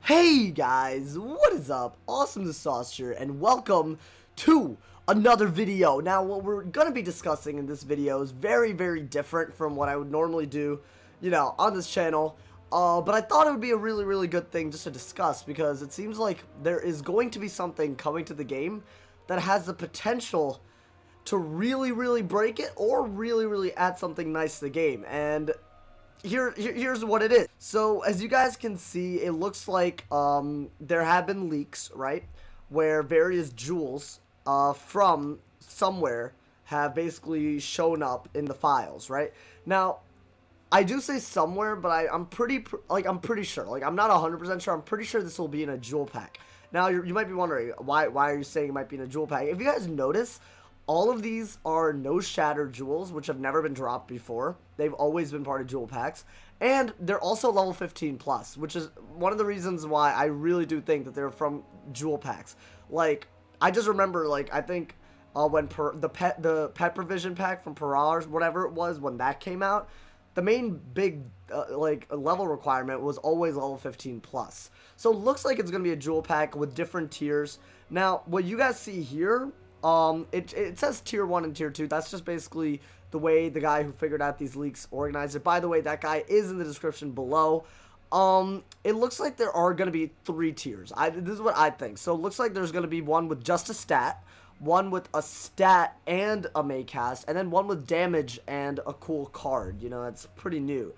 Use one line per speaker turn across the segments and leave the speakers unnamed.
Hey guys, what is up? AwesomeTheSauce here, and welcome to another video. Now, what we're gonna be discussing in this video is very different from what I would normally do, on this channel. But I thought it would be a really good thing just to discuss, because it seems like there is going to be something coming to the game that has the potential to really break it, or really add something nice to the game. And here's what it is. So as you guys can see, it looks like there have been leaks, right, where various jewels from somewhere have basically shown up in the files, right? Now, I do say somewhere, but I'm pretty sure, like, I'm not 100% sure. I'm pretty sure this will be in a jewel pack. Now, you might be wondering, why are you saying it might be in a jewel pack? If you guys notice, all of these are no shatter jewels, which have never been dropped before. They've always been part of jewel packs. And they're also level 15 plus, which is one of the reasons why I really do think that they're from jewel packs. Like, I just remember, like, I think when the pet provision pack from Parars, whatever it was, when that came out, the main big level requirement was always level 15 plus. So it looks like it's gonna be a jewel pack with different tiers. Now, what you guys see here, it says tier 1 and tier 2. That's just basically the way the guy who figured out these leaks organized it. By the way, that guy is in the description below. It looks like there are going to be 3 tiers. This is what I think. So it looks like there's going to be one with just a stat, one with a stat and a Maycast, and then one with damage and a cool card. That's pretty new.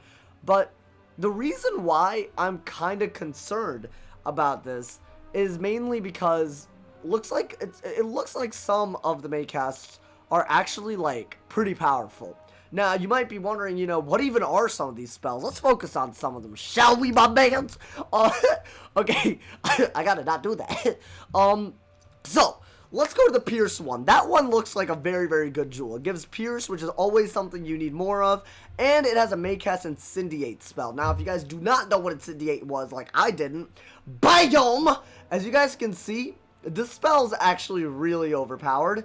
But the reason why I'm kind of concerned about this is mainly because it looks like some of the Maycasts are actually, like, pretty powerful. Now, you might be wondering, what even are some of these spells? Let's focus on some of them, shall we, my mans? Okay, I gotta not do that. So, let's go to the Pierce one. That one looks like a very good jewel. It gives Pierce, which is always something you need more of, and it has a Maycast Incendiate spell. Now, if you guys do not know what Incendiate was, like I didn't, BAM! As you guys can see, this spell is actually really overpowered,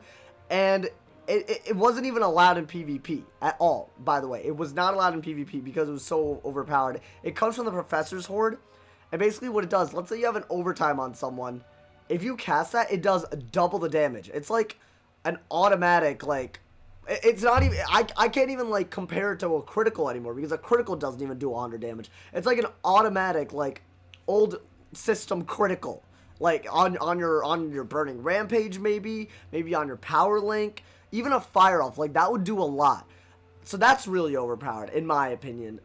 and it wasn't even allowed in PvP at all, by the way. It was not allowed in PvP because it was so overpowered. It comes from the Professor's Horde, and basically what it does, let's say you have an overtime on someone. If you cast that, it does double the damage. It's like an automatic, like, it's not even, I can't even, like, compare it to a critical anymore, because a critical doesn't even do 100 damage. It's like an automatic, like, old system critical. Like, on your Burning Rampage, maybe on your Power Link, even a Fire Elf, like, that would do a lot. So that's really overpowered, in my opinion.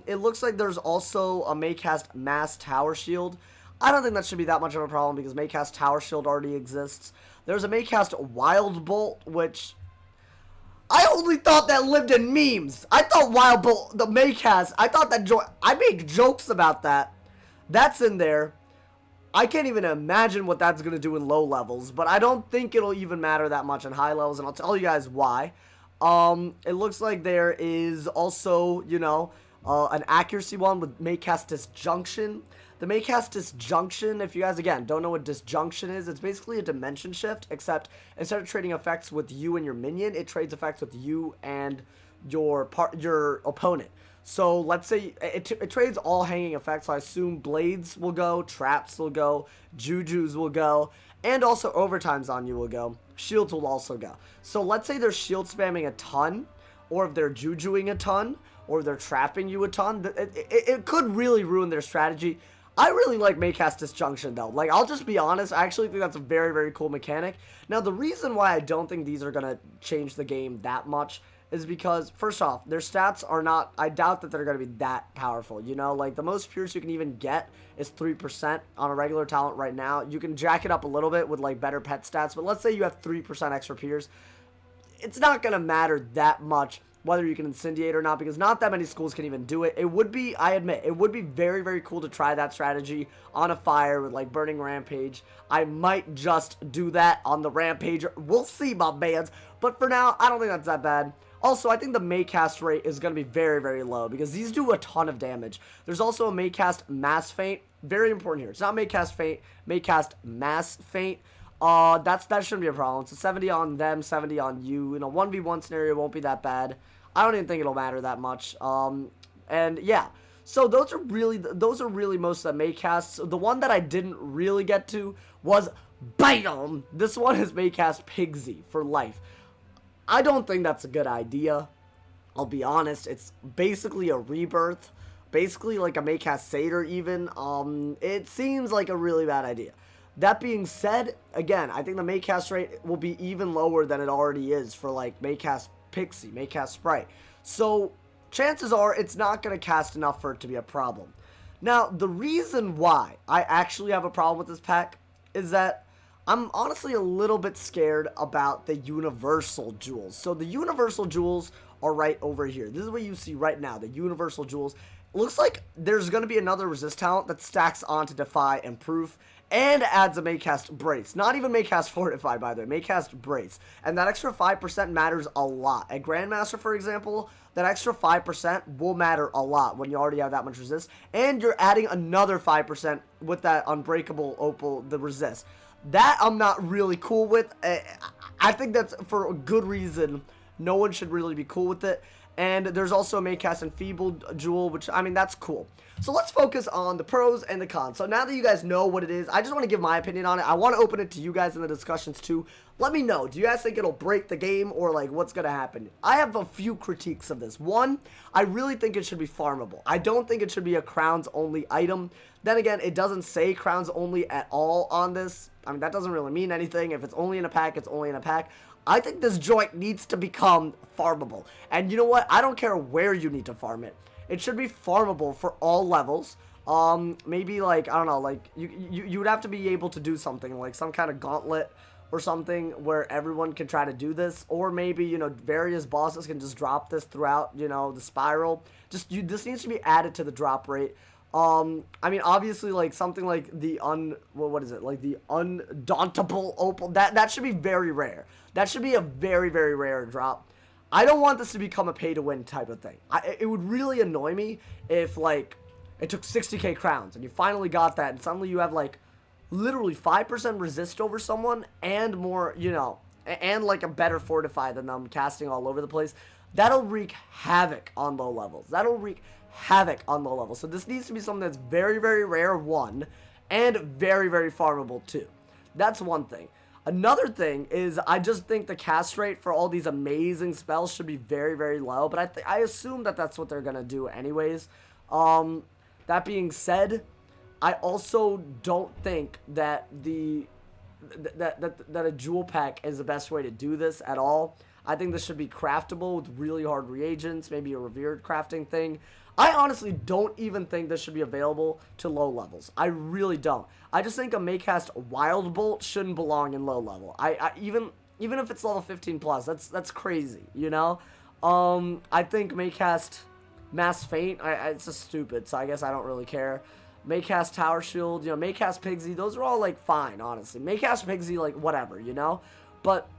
It looks like there's also a Maycast Mass Tower Shield. I don't think that should be that much of a problem, because Maycast Tower Shield already exists. There's a Maycast Wild Bolt, which I only thought that lived in memes. I thought Wild Bolt, the Maycast, I thought that I make jokes about that. That's in there. I can't even imagine what that's going to do in low levels, but I don't think it'll even matter that much in high levels, and I'll tell you guys why. It looks like there is also, an accuracy one with Maycast Disjunction. The Maycast Disjunction, if you guys, again, don't know what Disjunction is, it's basically a dimension shift, except instead of trading effects with you and your minion, it trades effects with you and your opponent. So let's say it trades all hanging effects. So I assume blades will go, traps will go, jujus will go, and also overtimes on you will go. Shields will also go. So let's say they're shield spamming a ton, or if they're jujuing a ton, or they're trapping you a ton. It could really ruin their strategy. I really like Maycast Disjunction, though. Like, I'll just be honest, I actually think that's a very cool mechanic. Now, the reason why I don't think these are going to change the game that much is because, first off, their stats are not, I doubt that they're going to be that powerful, like, the most Pierce you can even get is 3% on a regular talent right now. You can jack it up a little bit with, like, better pet stats, but let's say you have 3% extra Pierce. It's not going to matter that much whether you can Incendiate or not, because not that many schools can even do it. It would be, I admit, it would be very cool to try that strategy on a fire with, like, Burning Rampage. I might just do that on the Rampage. We'll see, my bands. But for now, I don't think that's that bad. Also, I think the Maycast rate is going to be very low, because these do a ton of damage. There's also a Maycast Mass Feint. Very important here. It's not Maycast Feint, Maycast Mass Feint. That shouldn't be a problem. It's a 70 on them, 70 on you. In a 1v1 scenario, it won't be that bad. I don't even think it'll matter that much. And yeah. So those are really most of the Maycasts. The one that I didn't really get to was BAM! This one is Maycast Pigsie for life. I don't think that's a good idea. I'll be honest, it's basically a rebirth. Basically like a Maycast Satyr even. It seems like a really bad idea. That being said, again, I think the Maycast rate will be even lower than it already is for like Maycast Pixie, Maycast Sprite. So chances are it's not going to cast enough for it to be a problem. Now, the reason why I actually have a problem with this pack is that I'm honestly a little bit scared about the universal jewels. So the universal jewels are right over here. This is what you see right now, the universal jewels. It looks like there's going to be another resist talent that stacks onto Defy and Proof and adds a Maycast Brace. Not even Maycast Fortify, by the way, Maycast Brace. And that extra 5% matters a lot. At Grandmaster, for example, that extra 5% will matter a lot when you already have that much resist. And you're adding another 5% with that Unbreakable Opal, the resist. That I'm not really cool with. I think that's for a good reason. No one should really be cool with it. And there's also a Maycast Enfeebled Jewel, which, I mean, that's cool. So let's focus on the pros and the cons. So now that you guys know what it is, I just want to give my opinion on it. I want to open it to you guys in the discussions too. Let me know. Do you guys think it'll break the game or like what's going to happen? I have a few critiques of this. One, I really think it should be farmable. I don't think it should be a crowns only item. Then again, it doesn't say crowns only at all on this. I mean, that doesn't really mean anything. If it's only in a pack, it's only in a pack. I think this joint needs to become farmable. And you know what? I don't care where you need to farm it. It should be farmable for all levels. Maybe like, I don't know, like you would have to be able to do something like some kind of gauntlet or something where everyone can try to do this. Or maybe, you know, various bosses can just drop this throughout, you know, the spiral. This needs to be added to the drop rate. I mean, obviously, like, something like the what is it? Like, the Undauntable Opal. That should be very rare. That should be a very, very rare drop. I don't want this to become a pay-to-win type of thing. It would really annoy me if, like, it took 60k crowns, and you finally got that, and suddenly you have, like, literally 5% resist over someone, and more, you know, and, like, a better fortify than them casting all over the place. That'll wreak havoc on low levels. That'll wreak havoc on low levels. So this needs to be something that's very, very rare, one, and very, very farmable, two. That's one thing. Another thing is I just think the cast rate for all these amazing spells should be very, very low, but I assume that that's what they're going to do anyways. That being said, I also don't think that that a jewel pack is the best way to do this at all. I think this should be craftable with really hard reagents, maybe a revered crafting thing. I honestly don't even think this should be available to low levels. I really don't. I just think a Maycast Wild Bolt shouldn't belong in low level. Even if it's level 15 plus, that's crazy, you know? I think Maycast Mass Feint, it's just stupid, so I guess I don't really care. Maycast Tower Shield, you know, Maycast Pigsie, those are all, like, fine, honestly. Maycast Pigsie, like, whatever, you know? But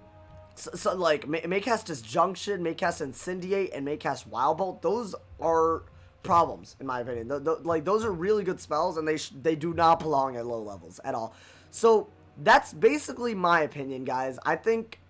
so like, Maycast Disjunction, Maycast Incendiate, and Maycast Wild Bolt, those are problems, in my opinion. Like, those are really good spells, and they do not belong at low levels at all. So, that's basically my opinion, guys. I think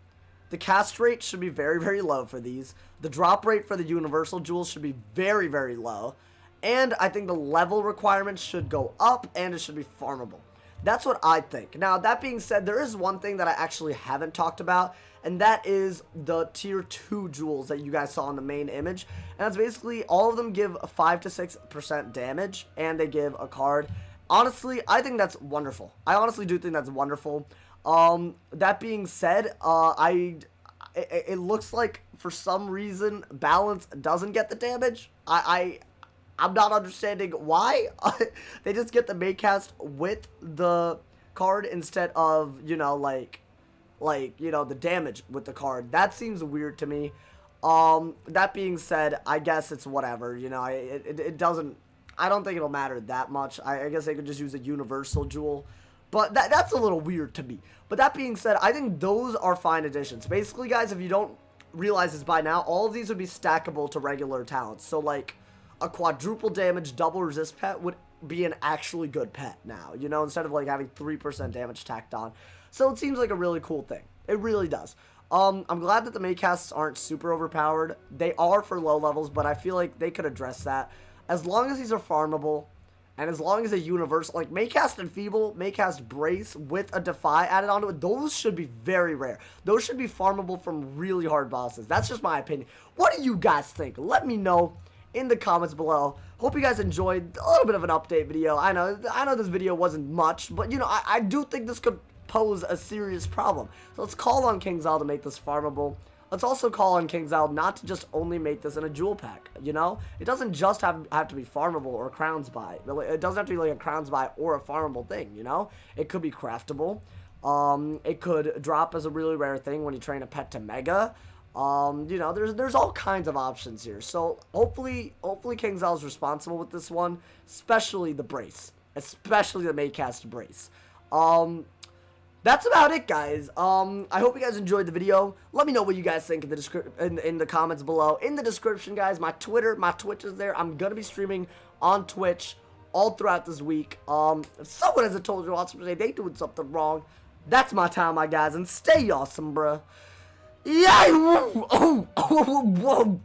the cast rate should be very, very low for these. The drop rate for the universal jewels should be very, very low. And I think the level requirements should go up, and it should be farmable. That's what I think. Now, that being said, there is one thing that I actually haven't talked about, and that is the tier 2 jewels that you guys saw in the main image. And that's basically, all of them give 5 to 6% damage, and they give a card. Honestly, I think that's wonderful. I honestly do think that's wonderful. That being said, it looks like, for some reason, Balance doesn't get the damage. I'm not understanding why. They just get the Maycast with the card instead of, you know, like, you know, the damage with the card. That seems weird to me. That being said, I guess it's whatever, you know, it doesn't, I don't think it'll matter that much. I guess they could just use a universal jewel, but that's a little weird to me. But that being said, I think those are fine additions. Basically, guys, if you don't realize this by now, all of these would be stackable to regular talents. So, like, a quadruple damage, double resist pet would be an actually good pet now, you know, instead of, like, having 3% damage tacked on. So it seems like a really cool thing. It really does. I'm glad that the Maycasts aren't super overpowered. They are for low levels, but I feel like they could address that. as long as these are farmable, and as long as a universal, like Maycast Enfeeble, Maycast Brace with a Defy added onto it, those should be very rare. Those should be farmable from really hard bosses. That's just my opinion. What do you guys think? Let me know in the comments below. Hope you guys enjoyed a little bit of an update video. I know this video wasn't much, but you know, I do think this could pose a serious problem. So let's call on KingsIsle to make this farmable. Let's also call on KingsIsle not to just only make this in a jewel pack, you know? It doesn't just have to be farmable or crowns buy. It doesn't have to be like a crowns buy or a farmable thing, you know? It could be craftable. It could drop as a really rare thing when you train a pet to mega. You know, there's all kinds of options here. So hopefully KingsIsle is responsible with this one, especially the brace, especially the Maycast brace. That's about it, guys. I hope you guys enjoyed the video. Let me know what you guys think in the comments below. In the description, guys, my Twitter, my Twitch is there. I'm gonna be streaming on Twitch all throughout this week. If someone hasn't told you awesome today, they doing something wrong. That's my time, my guys, and stay awesome, bruh. Yeah. Whoa.